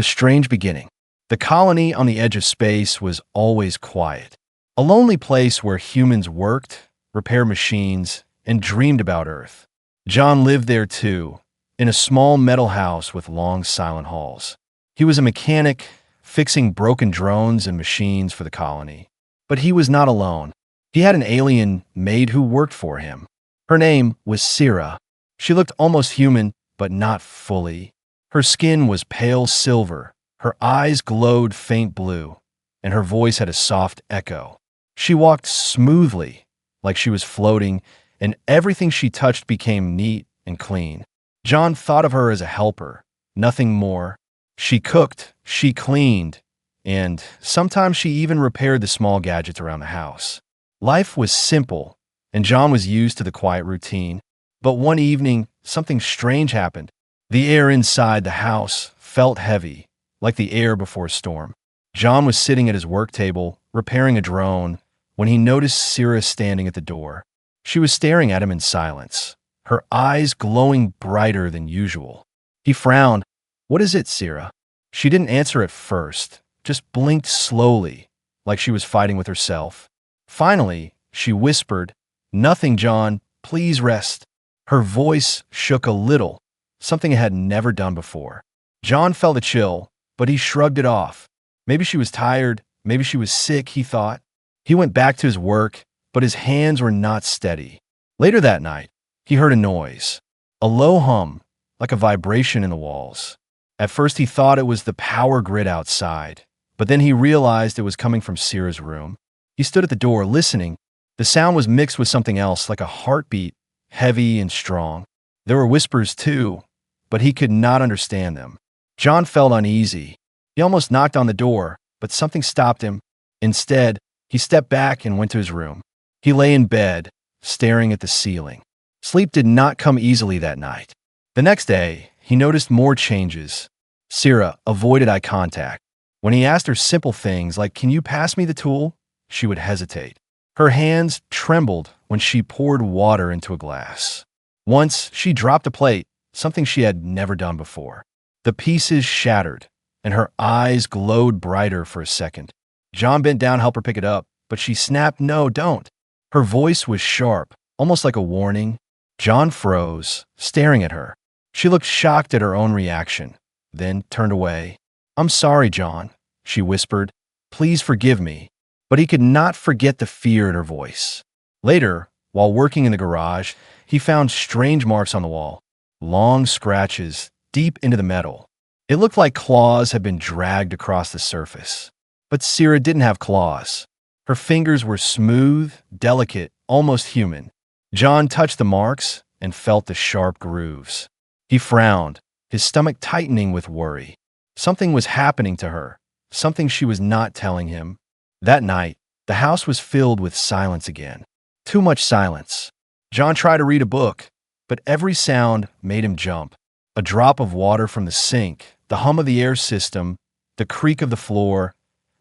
The strange beginning. The colony on the edge of space was always quiet. A lonely place where humans worked, repaired machines, and dreamed about Earth. John lived there too, in a small metal house with long silent halls. He was a mechanic, fixing broken drones and machines for the colony. But he was not alone. He had an alien maid who worked for him. Her name was Sira. She looked almost human, but not fully. Her skin was pale silver, her eyes glowed faint blue, and her voice had a soft echo. She walked smoothly, like she was floating, and everything she touched became neat and clean. John thought of her as a helper, nothing more. She cooked, she cleaned, and sometimes she even repaired the small gadgets around the house. Life was simple, and John was used to the quiet routine. But one evening, something strange happened. The air inside the house felt heavy, like the air before a storm. John was sitting at his work table, repairing a drone, when he noticed Sira standing at the door. She was staring at him in silence, her eyes glowing brighter than usual. He frowned. "What is it, Sira?" She didn't answer at first, just blinked slowly, like she was fighting with herself. Finally, she whispered, "Nothing, John. Please rest." Her voice shook a little, something it had never done before. John felt a chill, but he shrugged it off. Maybe she was tired, maybe she was sick, he thought. He went back to his work, but his hands were not steady. Later that night, he heard a noise, a low hum, like a vibration in the walls. At first he thought it was the power grid outside, but then he realized it was coming from Sira's room. He stood at the door, listening. The sound was mixed with something else, like a heartbeat, heavy and strong. There were whispers too, but he could not understand them. John felt uneasy. He almost knocked on the door, but something stopped him. Instead, he stepped back and went to his room. He lay in bed, staring at the ceiling. Sleep did not come easily that night. The next day, he noticed more changes. Sira avoided eye contact. When he asked her simple things like, "Can you pass me the tool?" she would hesitate. Her hands trembled when she poured water into a glass. Once, she dropped a plate, something she had never done before. The pieces shattered, and her eyes glowed brighter for a second. John bent down to help her pick it up, but she snapped, "No, don't." Her voice was sharp, almost like a warning. John froze, staring at her. She looked shocked at her own reaction, then turned away. "I'm sorry, John," she whispered. "Please forgive me." But he could not forget the fear in her voice. Later, while working in the garage, he found strange marks on the wall, long scratches deep into the metal. It looked like claws had been dragged across the surface. But Sira didn't have claws. Her fingers were smooth, delicate, almost human. John touched the marks and felt the sharp grooves. He frowned, his stomach tightening with worry. Something was happening to her, something she was not telling him. That night, the house was filled with silence again. Too much silence. John tried to read a book, but every sound made him jump. A drop of water from the sink, the hum of the air system, the creak of the floor.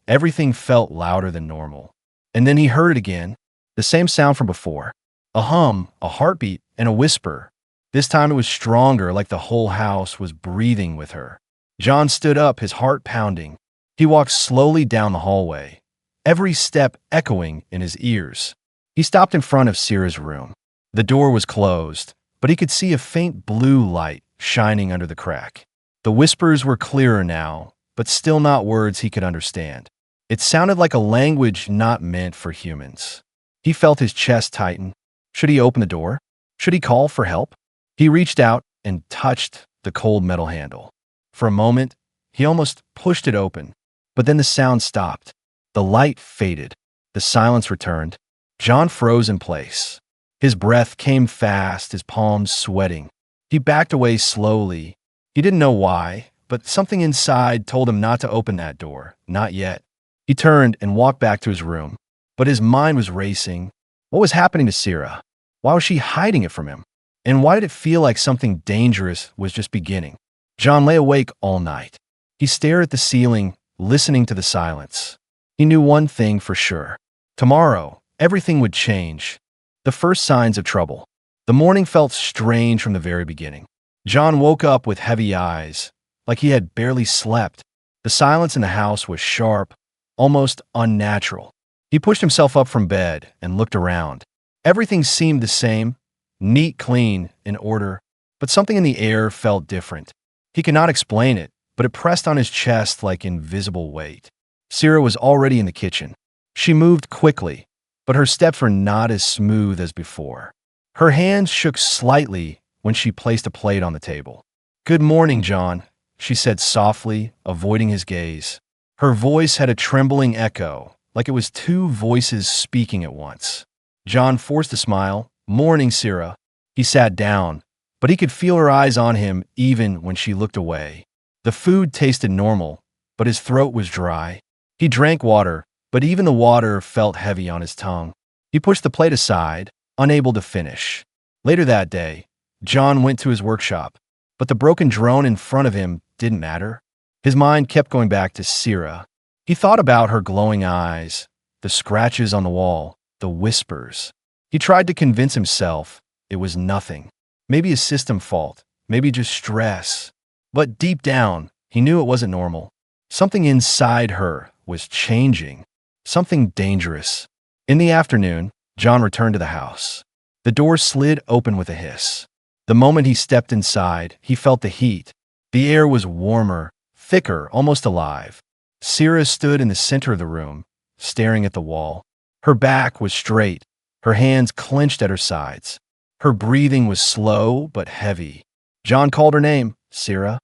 Everything felt louder than normal. And then he heard it again, the same sound from before. A hum, a heartbeat, and a whisper. This time it was stronger, like the whole house was breathing with her. John stood up, his heart pounding. He walked slowly down the hallway, every step echoing in his ears. He stopped in front of Sira's room. The door was closed, but he could see a faint blue light shining under the crack. The whispers were clearer now, but still not words he could understand. It sounded like a language not meant for humans. He felt his chest tighten. Should he open the door? Should he call for help? He reached out and touched the cold metal handle. For a moment, he almost pushed it open, but then the sound stopped. The light faded. The silence returned. John froze in place. His breath came fast, his palms sweating. He backed away slowly. He didn't know why, but something inside told him not to open that door, not yet. He turned and walked back to his room, but his mind was racing. What was happening to Sira? Why was she hiding it from him? And why did it feel like something dangerous was just beginning? John lay awake all night. He stared at the ceiling, listening to the silence. He knew one thing for sure. Tomorrow, everything would change. The first signs of trouble. The morning felt strange from the very beginning. John woke up with heavy eyes, like he had barely slept. The silence in the house was sharp, almost unnatural. He pushed himself up from bed and looked around. Everything seemed the same, neat, clean, in order, but something in the air felt different. He could not explain it, but it pressed on his chest like invisible weight. Sira was already in the kitchen. She moved quickly, but her steps were not as smooth as before. Her hands shook slightly when she placed a plate on the table. "Good morning, John," she said softly, avoiding his gaze. Her voice had a trembling echo, like it was two voices speaking at once. John forced a smile. "Morning, Sira." He sat down, but he could feel her eyes on him even when she looked away. The food tasted normal, but his throat was dry. He drank water, but even the water felt heavy on his tongue. He pushed the plate aside, unable to finish. Later that day, John went to his workshop, but the broken drone in front of him didn't matter. His mind kept going back to Sira. He thought about her glowing eyes, the scratches on the wall, the whispers. He tried to convince himself it was nothing. Maybe a system fault, maybe just stress. But deep down, he knew it wasn't normal. Something inside her was changing, something dangerous. In the afternoon, John returned to the house. The door slid open with a hiss. The moment he stepped inside, he felt the heat. The air was warmer, thicker, almost alive. Sira stood in the center of the room, staring at the wall. Her back was straight, her hands clenched at her sides. Her breathing was slow but heavy. John called her name, "Sira."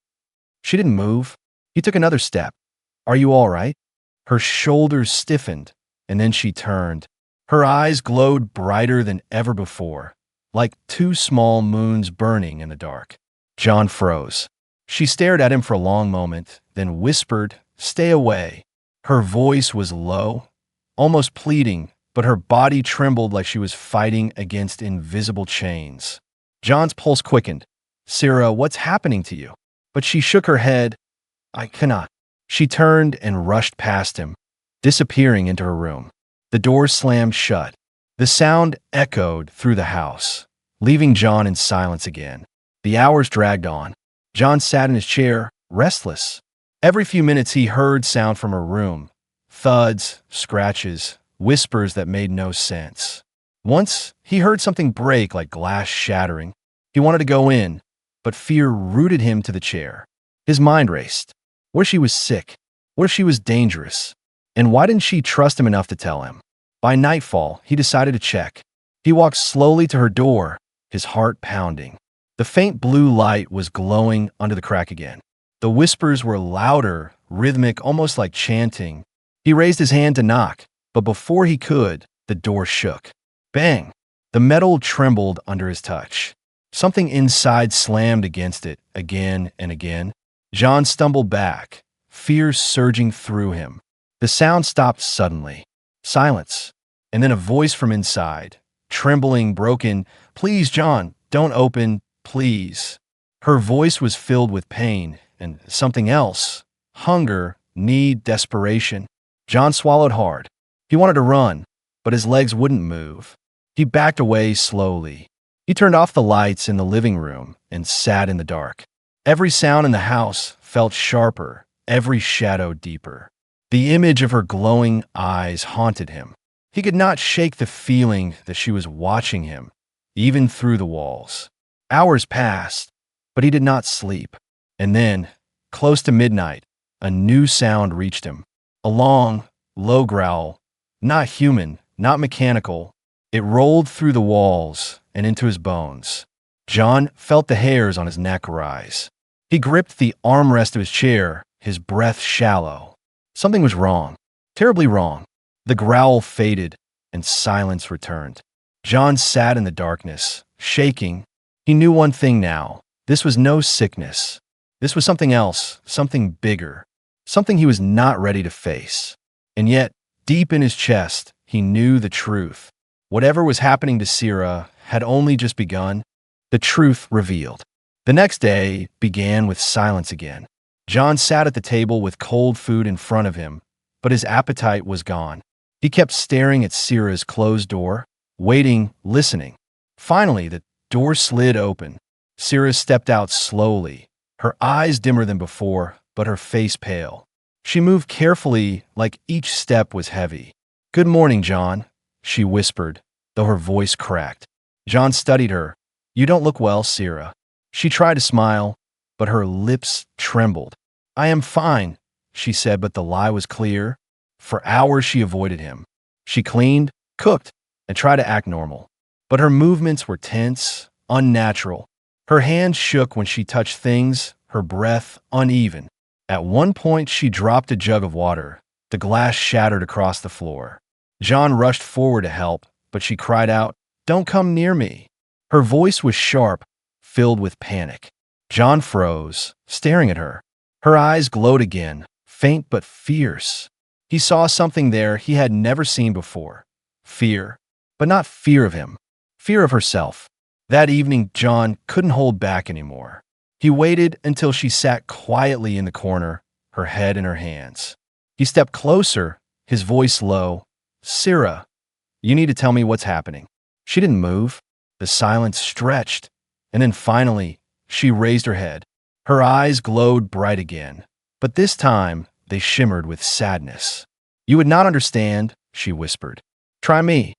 She didn't move. He took another step. "Are you all right?" Her shoulders stiffened, and then she turned. Her eyes glowed brighter than ever before, like two small moons burning in the dark. John froze. She stared at him for a long moment, then whispered, "Stay away." Her voice was low, almost pleading, but her body trembled like she was fighting against invisible chains. John's pulse quickened. "Sira, what's happening to you?" But she shook her head. "I cannot." She turned and rushed past him, disappearing into her room. The door slammed shut. The sound echoed through the house, leaving John in silence again. The hours dragged on. John sat in his chair, restless. Every few minutes he heard sound from her room. Thuds, scratches, whispers that made no sense. Once, he heard something break like glass shattering. He wanted to go in, but fear rooted him to the chair. His mind raced. What if she was sick? What if she was dangerous? And why didn't she trust him enough to tell him? By nightfall, he decided to check. He walked slowly to her door, his heart pounding. The faint blue light was glowing under the crack again. The whispers were louder, rhythmic, almost like chanting. He raised his hand to knock, but before he could, the door shook. Bang! The metal trembled under his touch. Something inside slammed against it again and again. John stumbled back, fear surging through him. The sound stopped suddenly. Silence. And then a voice from inside, trembling, broken. "Please, John, don't open, please." Her voice was filled with pain and something else. Hunger, need, desperation. John swallowed hard. He wanted to run, but his legs wouldn't move. He backed away slowly. He turned off the lights in the living room and sat in the dark. Every sound in the house felt sharper, every shadow deeper. The image of her glowing eyes haunted him. He could not shake the feeling that she was watching him, even through the walls. Hours passed, but he did not sleep. And then, close to midnight, a new sound reached him. A long, low growl, not human, not mechanical. It rolled through the walls and into his bones. John felt the hairs on his neck rise. He gripped the armrest of his chair, his breath shallow. Something was wrong, terribly wrong. The growl faded, and silence returned. John sat in the darkness, shaking. He knew one thing now. This was no sickness. This was something else, something bigger, something he was not ready to face. And yet, deep in his chest, he knew the truth. Whatever was happening to Sira had only just begun. The truth revealed. The next day began with silence again. John sat at the table with cold food in front of him, but his appetite was gone. He kept staring at Sira's closed door, waiting, listening. Finally, the door slid open. Sira stepped out slowly, her eyes dimmer than before, but her face pale. She moved carefully, like each step was heavy. "Good morning, John," she whispered, though her voice cracked. John studied her. "You don't look well, Sira." She tried to smile, but her lips trembled. "I am fine," she said, but the lie was clear. For hours she avoided him. She cleaned, cooked, and tried to act normal. But her movements were tense, unnatural. Her hands shook when she touched things, her breath uneven. At one point, she dropped a jug of water. The glass shattered across the floor. John rushed forward to help, but she cried out, "Don't come near me." Her voice was sharp, filled with panic. John froze, staring at her. Her eyes glowed again, faint but fierce. He saw something there he had never seen before. Fear. But not fear of him. Fear of herself. That evening, John couldn't hold back anymore. He waited until she sat quietly in the corner, her head in her hands. He stepped closer, his voice low. "Sira, you need to tell me what's happening." She didn't move. The silence stretched, and then finally, she raised her head. Her eyes glowed bright again, but this time they shimmered with sadness. "You would not understand," she whispered. "Try me,"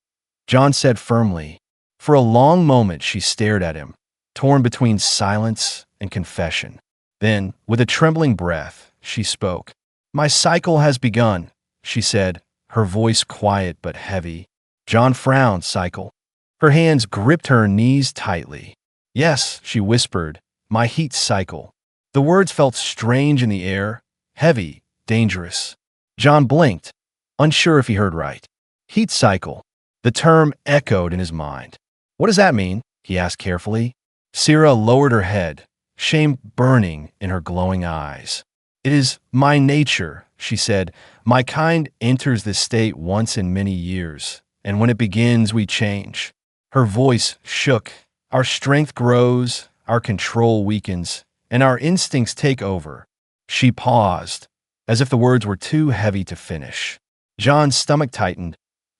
John said firmly. For a long moment she stared at him, torn between silence and confession. Then, with a trembling breath, she spoke. "My cycle has begun," she said, her voice quiet but heavy. John frowned. "Cycle?" Her hands gripped her knees tightly. "Yes," she whispered, "my heat cycle." The words felt strange in the air, heavy, dangerous. John blinked, unsure if he heard right. Heat cycle. The term echoed in his mind. "What does that mean?" he asked carefully. Sira lowered her head, shame burning in her glowing eyes. "It is my nature," she said. "My kind enters this state once in many years, and when it begins, we change." Her voice shook. "Our strength grows, our control weakens, and our instincts take over." She paused, as if the words were too heavy to finish. John's stomach tightened.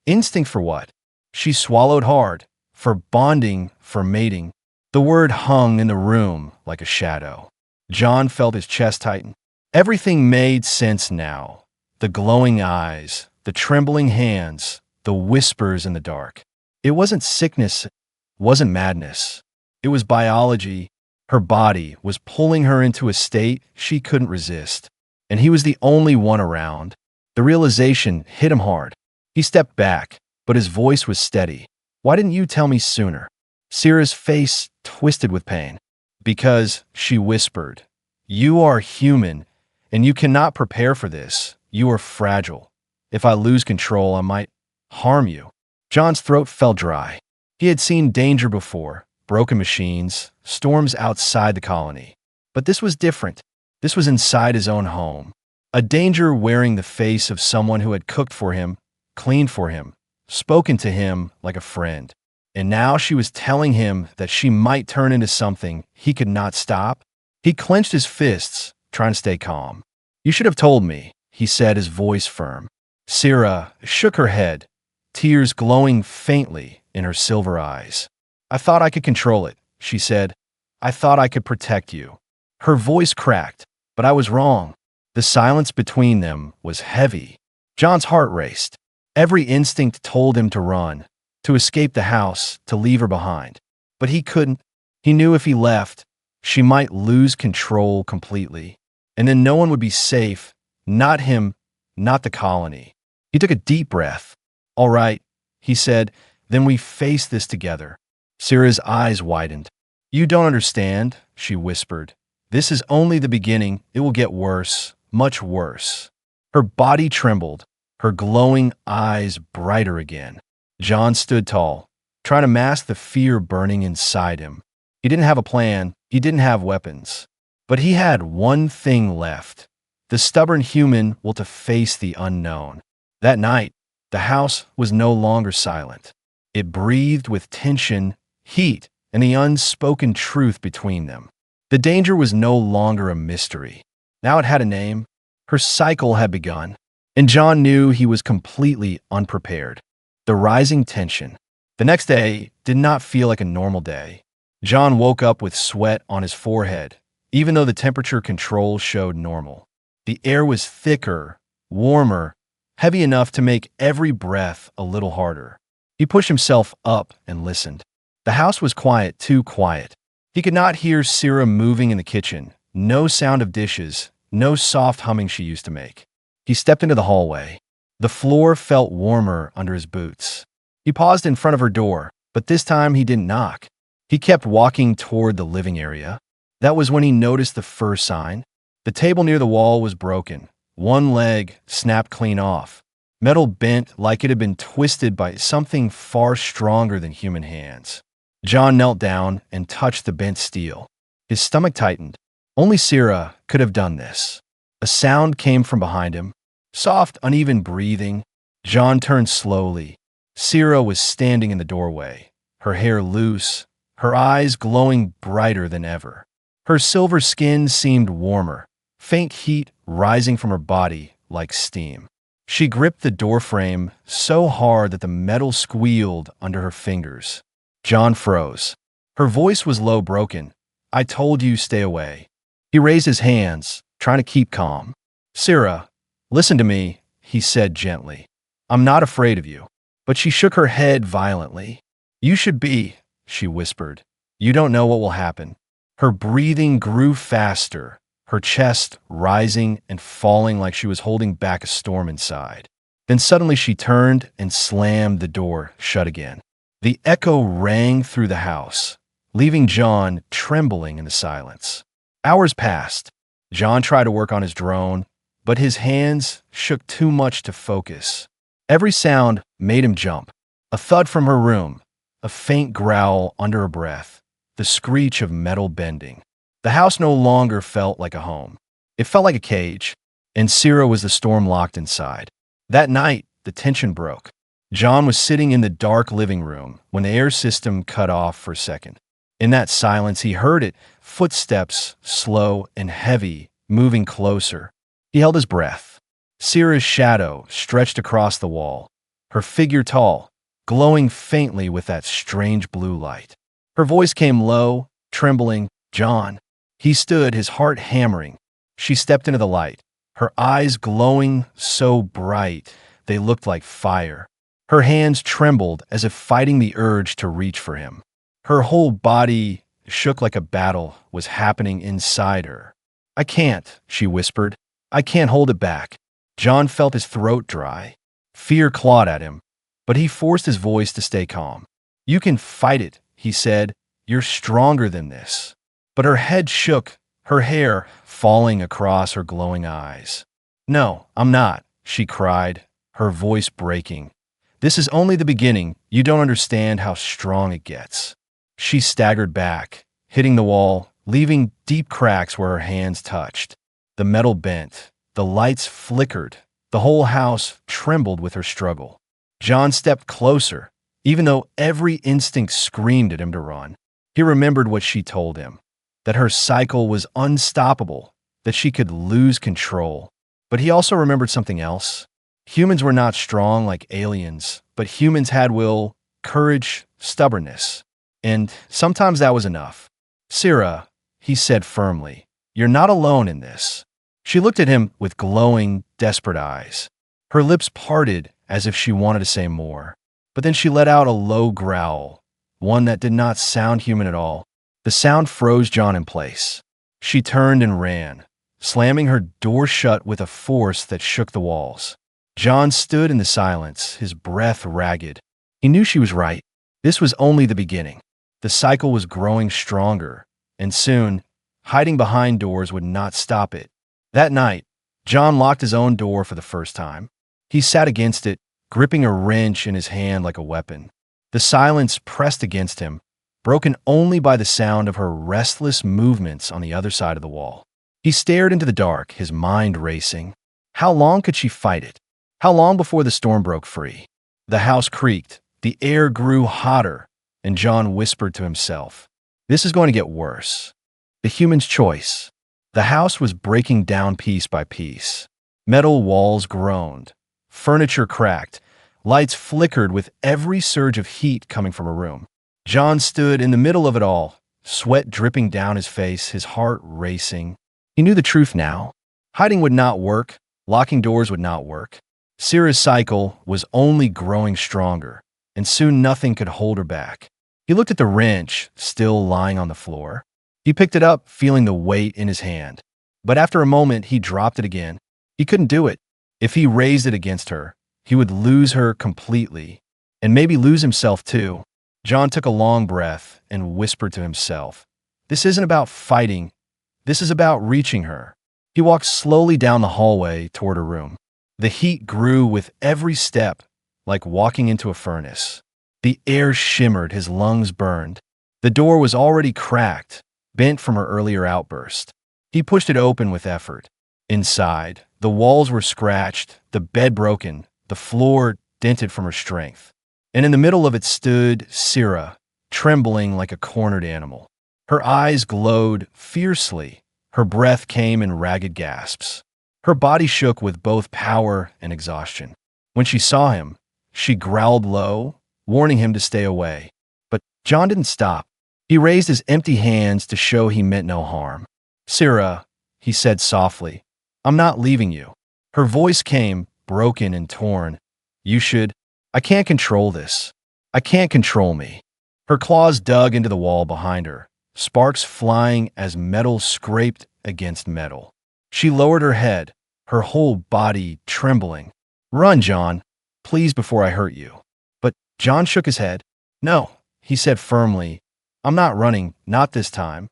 Instinct for what? She swallowed hard. For bonding, for mating. The word hung in the room like a shadow. John felt his chest tighten. Everything made sense now. The glowing eyes, the trembling hands, the whispers in the dark. It wasn't sickness, it wasn't madness. It was biology. Her body was pulling her into a state she couldn't resist. And he was the only one around. The realization hit him hard. He stepped back, but his voice was steady. "Why didn't you tell me sooner?" Sira's face twisted with pain. "Because," she whispered, "you are human, and you cannot prepare for this. You are fragile. If I lose control, I might harm you." John's throat felt dry. He had seen danger before, broken machines, storms outside the colony. But this was different. This was inside his own home. A danger wearing the face of someone who had cooked for him, cleaned for him, spoken to him like a friend. And now she was telling him that she might turn into something he could not stop. He clenched his fists, trying to stay calm. "You should have told me," he said, his voice firm. Sira shook her head, tears glowing faintly in her silver eyes. "I thought I could control it," she said. "I thought I could protect you." Her voice cracked, but I was wrong. The silence between them was heavy. John's heart raced. Every instinct told him to run, to escape the house, to leave her behind. But he couldn't. He knew if he left, she might lose control completely. And then no one would be safe, not him, not the colony. He took a deep breath. "All right," he said, "then we face this together." Sira's eyes widened. "You don't understand," she whispered. "This is only the beginning. It will get worse, much worse." Her body trembled, her glowing eyes brighter again. John stood tall, trying to mask the fear burning inside him. He didn't have a plan, he didn't have weapons. But he had one thing left, the stubborn human will to face the unknown. That night, the house was no longer silent. It breathed with tension, heat, and the unspoken truth between them. The danger was no longer a mystery. Now it had a name. Her cycle had begun, and John knew he was completely unprepared. The rising tension. The next day did not feel like a normal day. John woke up with sweat on his forehead, even though the temperature control showed normal. The air was thicker, warmer, heavy enough to make every breath a little harder. He pushed himself up and listened. The house was quiet, too quiet. He could not hear Sira moving in the kitchen, no sound of dishes, no soft humming she used to make. He stepped into the hallway. The floor felt warmer under his boots. He paused in front of her door, but this time he didn't knock. He kept walking toward the living area. That was when he noticed the first sign. The table near the wall was broken. One leg snapped clean off. Metal bent like it had been twisted by something far stronger than human hands. John knelt down and touched the bent steel. His stomach tightened. Only Sira could have done this. A sound came from behind him. Soft, uneven breathing. John turned slowly. Sira was standing in the doorway, her hair loose, her eyes glowing brighter than ever. Her silver skin seemed warmer, faint heat rising from her body like steam. She gripped the doorframe so hard that the metal squealed under her fingers. John froze. Her voice was low, broken. "I told you, stay away." He raised his hands, trying to keep calm. "Sira, listen to me," he said gently. "I'm not afraid of you." But she shook her head violently. "You should be," she whispered. "You don't know what will happen." Her breathing grew faster, her chest rising and falling like she was holding back a storm inside. Then suddenly she turned and slammed the door shut again. The echo rang through the house, leaving John trembling in the silence. Hours passed. John tried to work on his drone, but his hands shook too much to focus. Every sound made him jump. A thud from her room, a faint growl under her breath, the screech of metal bending. The house no longer felt like a home. It felt like a cage, and Sira was the storm locked inside. That night, the tension broke. John was sitting in the dark living room when the air system cut off for a second. In that silence, he heard it, footsteps, slow and heavy, moving closer. He held his breath. Sira's shadow stretched across the wall, her figure tall, glowing faintly with that strange blue light. Her voice came low, trembling. "John." He stood, his heart hammering. She stepped into the light, her eyes glowing so bright they looked like fire. Her hands trembled as if fighting the urge to reach for him. Her whole body shook like a battle was happening inside her. "I can't," she whispered. "I can't hold it back." John felt his throat dry. Fear clawed at him, but he forced his voice to stay calm. "You can fight it," he said. "You're stronger than this." But her head shook, her hair falling across her glowing eyes. "No, I'm not," she cried, her voice breaking. "This is only the beginning. You don't understand how strong it gets." She staggered back, hitting the wall, leaving deep cracks where her hands touched. The metal bent. The lights flickered. The whole house trembled with her struggle. John stepped closer, even though every instinct screamed at him to run. He remembered what she told him, that her cycle was unstoppable, that she could lose control. But he also remembered something else. Humans were not strong like aliens, but humans had will, courage, stubbornness. And sometimes that was enough. "Sira," he said firmly, "you're not alone in this." She looked at him with glowing, desperate eyes. Her lips parted as if she wanted to say more. But then she let out a low growl, one that did not sound human at all. The sound froze John in place. She turned and ran, slamming her door shut with a force that shook the walls. John stood in the silence, his breath ragged. He knew she was right. This was only the beginning. The cycle was growing stronger, and soon, hiding behind doors would not stop it. That night, John locked his own door for the first time. He sat against it, gripping a wrench in his hand like a weapon. The silence pressed against him, broken only by the sound of her restless movements on the other side of the wall. He stared into the dark, his mind racing. How long could she fight it? How long before the storm broke free? The house creaked, the air grew hotter, and John whispered to himself, "This is going to get worse." The human's choice. The house was breaking down piece by piece. Metal walls groaned. Furniture cracked. Lights flickered with every surge of heat coming from a room. John stood in the middle of it all, sweat dripping down his face, his heart racing. He knew the truth now. Hiding would not work. Locking doors would not work. Sira's cycle was only growing stronger, and soon nothing could hold her back. He looked at the wrench, still lying on the floor. He picked it up, feeling the weight in his hand. But after a moment, he dropped it again. He couldn't do it. If he raised it against her, he would lose her completely, and maybe lose himself too. John took a long breath and whispered to himself, "This isn't about fighting. This is about reaching her." He walked slowly down the hallway toward her room. The heat grew with every step, like walking into a furnace. The air shimmered, his lungs burned. The door was already cracked, bent from her earlier outburst. He pushed it open with effort. Inside, the walls were scratched, the bed broken, the floor dented from her strength. And in the middle of it stood Sira, trembling like a cornered animal. Her eyes glowed fiercely. Her breath came in ragged gasps. Her body shook with both power and exhaustion. When she saw him, she growled low, warning him to stay away. But John didn't stop. He raised his empty hands to show he meant no harm. "Sira," he said softly, "I'm not leaving you." Her voice came, broken and torn. "You should. I can't control this. I can't control me." Her claws dug into the wall behind her, sparks flying as metal scraped against metal. She lowered her head, her whole body trembling. "Run, John, please, before I hurt you." But John shook his head. "No," he said firmly, "I'm not running, not this time."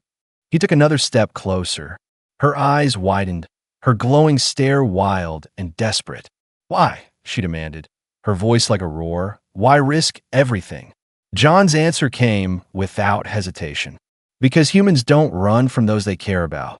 He took another step closer. Her eyes widened, her glowing stare wild and desperate. "Why?" she demanded, her voice like a roar. "Why risk everything?" John's answer came without hesitation. "Because humans don't run from those they care about."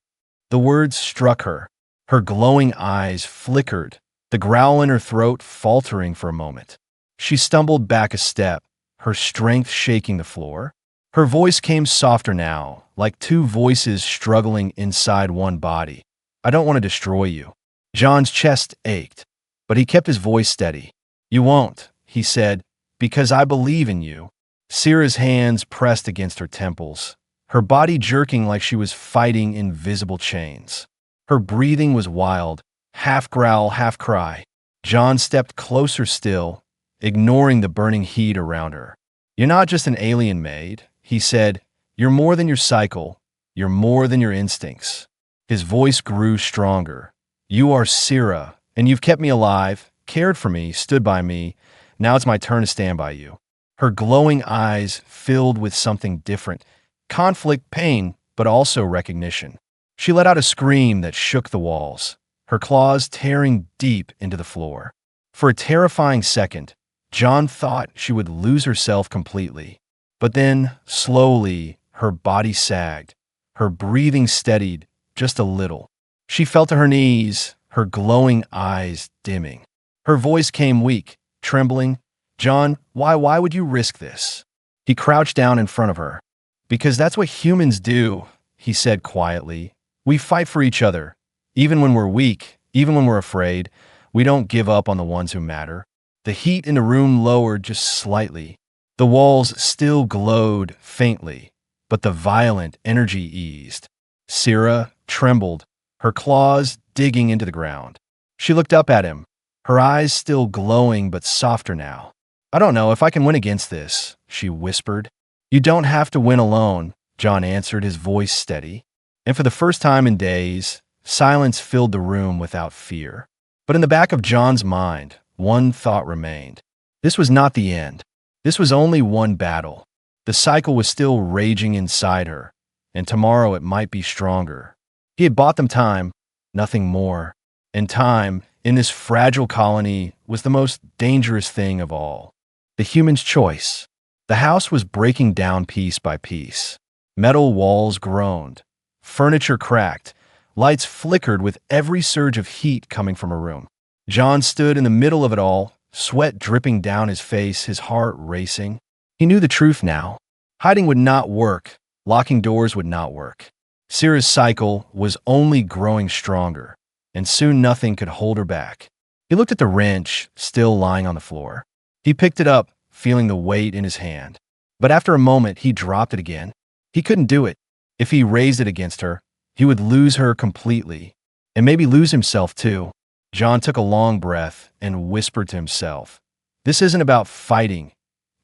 The words struck her. Her glowing eyes flickered, the growl in her throat faltering for a moment. She stumbled back a step, her strength shaking the floor. Her voice came softer now, like two voices struggling inside one body. "I don't want to destroy you." John's chest ached, but he kept his voice steady. "You won't," he said, "because I believe in you." Sira's hands pressed against her temples, her body jerking like she was fighting invisible chains. Her breathing was wild, half growl, half cry. John stepped closer still, ignoring the burning heat around her. "You're not just an alien, Maid," he said. "You're more than your cycle. You're more than your instincts." His voice grew stronger. "You are Sira, and you've kept me alive, cared for me, stood by me. Now it's my turn to stand by you." Her glowing eyes filled with something different. Conflict, pain, but also recognition. She let out a scream that shook the walls, her claws tearing deep into the floor. For a terrifying second, John thought she would lose herself completely. But then, slowly, her body sagged. Her breathing steadied just a little. She fell to her knees, her glowing eyes dimming. Her voice came weak, trembling. "John, why would you risk this?" He crouched down in front of her. "Because that's what humans do," he said quietly. "We fight for each other. Even when we're weak, even when we're afraid, we don't give up on the ones who matter." The heat in the room lowered just slightly. The walls still glowed faintly, but the violent energy eased. Sira trembled, her claws digging into the ground. She looked up at him, her eyes still glowing but softer now. "I don't know if I can win against this," she whispered. "You don't have to win alone," John answered, his voice steady. And for the first time in days, silence filled the room without fear. But in the back of John's mind, one thought remained. This was not the end. This was only one battle. The cycle was still raging inside her, and tomorrow it might be stronger. He had bought them time, nothing more. And time, in this fragile colony, was the most dangerous thing of all. The human's choice. The house was breaking down piece by piece. Metal walls groaned. Furniture cracked. Lights flickered with every surge of heat coming from a room. John stood in the middle of it all, sweat dripping down his face, his heart racing. He knew the truth now. Hiding would not work. Locking doors would not work. Sira's cycle was only growing stronger, and soon nothing could hold her back. He looked at the wrench, still lying on the floor. He picked it up, feeling the weight in his hand. But after a moment, he dropped it again. He couldn't do it. If he raised it against her, he would lose her completely. and maybe lose himself too. John took a long breath and whispered to himself, "This isn't about fighting.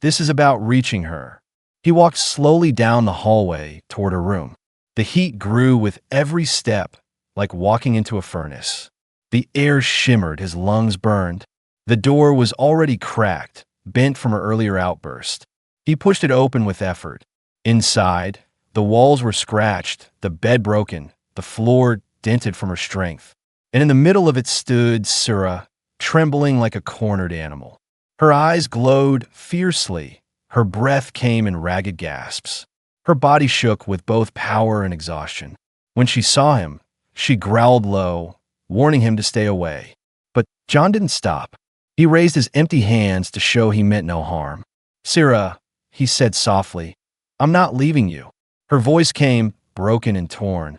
This is about reaching her." He walked slowly down the hallway toward her room. The heat grew with every step, like walking into a furnace. The air shimmered, his lungs burned. The door was already cracked, bent from her earlier outburst. He pushed it open with effort. Inside, the walls were scratched, the bed broken, the floor dented from her strength. And in the middle of it stood Sira, trembling like a cornered animal. Her eyes glowed fiercely. Her breath came in ragged gasps. Her body shook with both power and exhaustion. When she saw him, she growled low, warning him to stay away. But John didn't stop. He raised his empty hands to show he meant no harm. "Sira," he said softly, "I'm not leaving you." Her voice came broken and torn.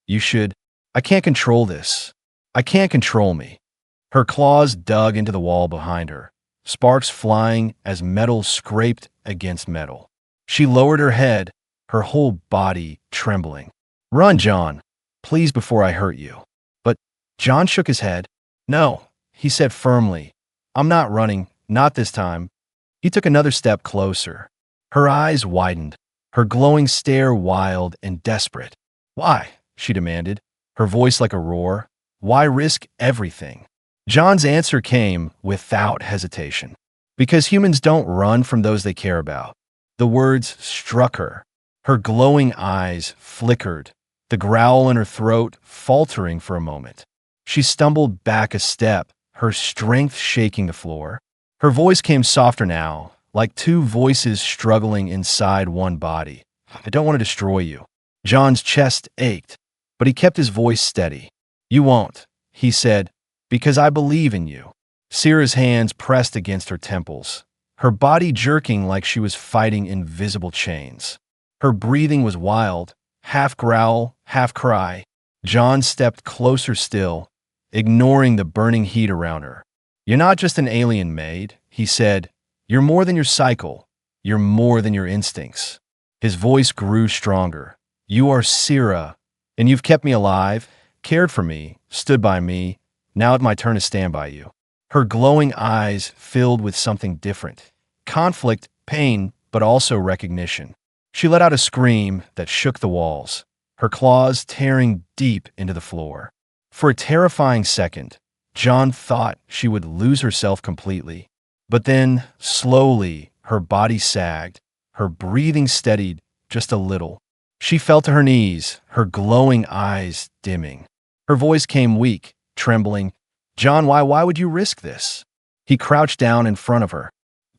"You should. I can't control this. I can't control me." Her claws dug into the wall behind her, sparks flying as metal scraped against metal. She lowered her head, her whole body trembling. "Run, John, please, before I hurt you." But John shook his head. "No," he said firmly. "I'm not running, not this time." He took another step closer. Her eyes widened, her glowing stare wild and desperate. "Why?" she demanded, her voice like a roar. "Why risk everything?" John's answer came without hesitation. "Because humans don't run from those they care about." The words struck her. Her glowing eyes flickered, the growl in her throat faltering for a moment. She stumbled back a step, her strength shaking the floor. Her voice came softer now, like two voices struggling inside one body. "I don't want to destroy you." John's chest ached, but he kept his voice steady. "You won't," he said, "because I believe in you." Sira's hands pressed against her temples, her body jerking like she was fighting invisible chains. Her breathing was wild, half growl, half cry. John stepped closer still, ignoring the burning heat around her. "You're not just an alien, Maid," he said. "You're more than your cycle. You're more than your instincts." His voice grew stronger. "You are Sira, and you've kept me alive, cared for me, stood by me. Now it's my turn to stand by you." Her glowing eyes filled with something different. Conflict, pain, but also recognition. She let out a scream that shook the walls, her claws tearing deep into the floor. For a terrifying second, John thought she would lose herself completely. But then, slowly, her body sagged, her breathing steadied just a little. She fell to her knees, her glowing eyes dimming. Her voice came weak, trembling. "John, why would you risk this?" He crouched down in front of her.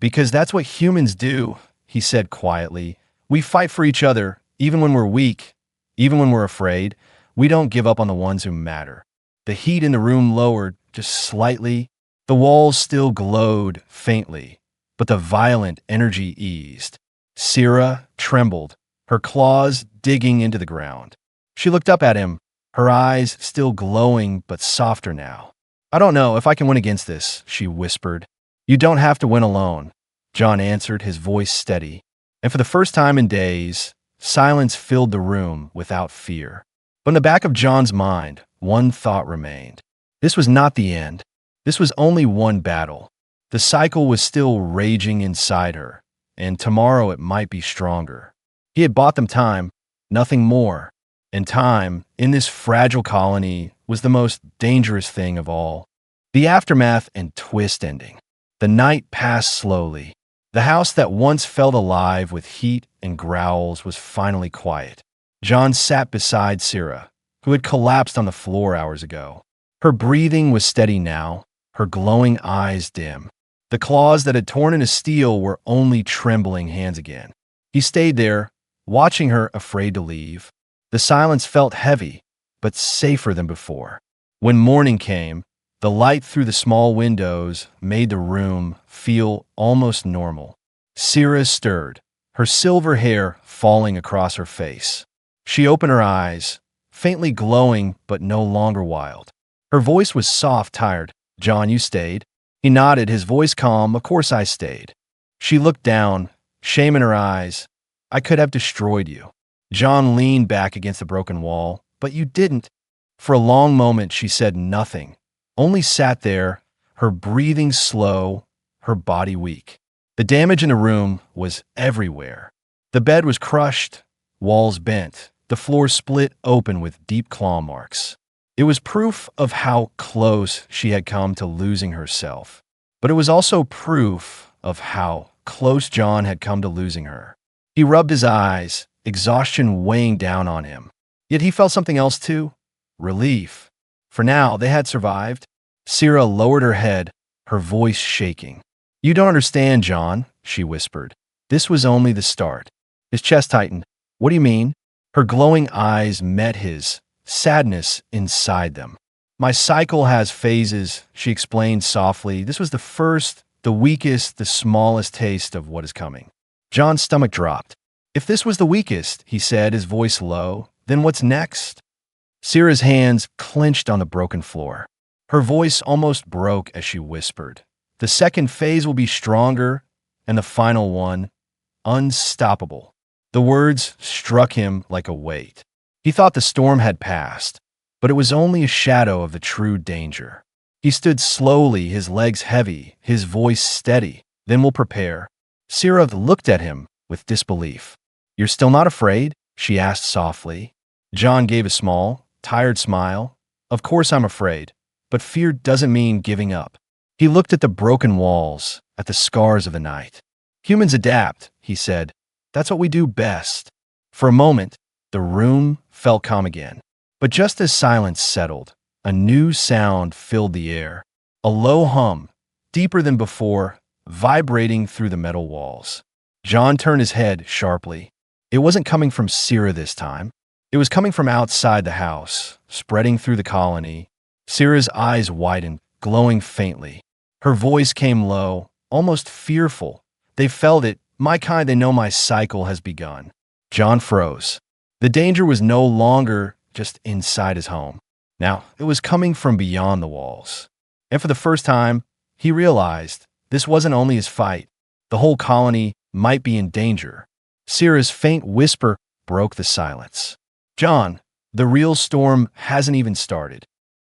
"Because that's what humans do," he said quietly. "We fight for each other, even when we're weak, even when we're afraid. We don't give up on the ones who matter." The heat in the room lowered just slightly. The walls still glowed faintly, but the violent energy eased. Sira trembled, her claws digging into the ground. She looked up at him, her eyes still glowing but softer now. "I don't know if I can win against this," she whispered. "You don't have to win alone," John answered, his voice steady. And for the first time in days, silence filled the room without fear. But in the back of John's mind, one thought remained. This was not the end. This was only one battle. The cycle was still raging inside her, and tomorrow it might be stronger. He had bought them time, nothing more. And time, in this fragile colony, was the most dangerous thing of all. The aftermath and twist ending. The night passed slowly. The house that once felt alive with heat and growls was finally quiet. John sat beside Sira, who had collapsed on the floor hours ago. Her breathing was steady now, her glowing eyes dim. The claws that had torn into steel were only trembling hands again. He stayed there, watching her, afraid to leave. The silence felt heavy, but safer than before. When morning came, the light through the small windows made the room feel almost normal. Sira stirred, her silver hair falling across her face. She opened her eyes, faintly glowing but no longer wild. Her voice was soft, tired. "John, you stayed?" He nodded, his voice calm. "Of course I stayed." She looked down, shame in her eyes. "I could have destroyed you." John leaned back against the broken wall. "But you didn't." For a long moment, she said nothing, only sat there, her breathing slow, her body weak. The damage in the room was everywhere. The bed was crushed, walls bent, the floor split open with deep claw marks. It was proof of how close she had come to losing herself. But it was also proof of how close John had come to losing her. He rubbed his eyes, exhaustion weighing down on him. Yet he felt something else too, relief. For now, they had survived. Sira lowered her head, her voice shaking. "You don't understand, John," she whispered. "This was only the start." His chest tightened. "What do you mean?" Her glowing eyes met his, sadness inside them. "My cycle has phases," she explained softly. "This was the first, the weakest, the smallest taste of what is coming." John's stomach dropped. "If this was the weakest," he said, his voice low, "then what's next?" Sira's hands clenched on the broken floor. Her voice almost broke as she whispered, "The second phase will be stronger, and the final one, unstoppable." The words struck him like a weight. He thought the storm had passed, but it was only a shadow of the true danger. He stood slowly, his legs heavy, his voice steady. "Then we'll prepare." Sira looked at him with disbelief. "You're still not afraid?" she asked softly. John gave a small, tired smile. "Of course I'm afraid, but fear doesn't mean giving up." He looked at the broken walls, at the scars of the night. "Humans adapt," he said. "That's what we do best." For a moment, the room felt calm again. But just as silence settled, a new sound filled the air. A low hum, deeper than before, vibrating through the metal walls. John turned his head sharply. It wasn't coming from Sira this time. It was coming from outside the house, spreading through the colony. Sira's eyes widened, glowing faintly. Her voice came low, almost fearful. "They felt it. My kind, they know my cycle has begun." John froze. The danger was no longer just inside his home. Now, it was coming from beyond the walls. And for the first time, he realized this wasn't only his fight. The whole colony might be in danger. Sira's faint whisper broke the silence. "John, the real storm hasn't even started."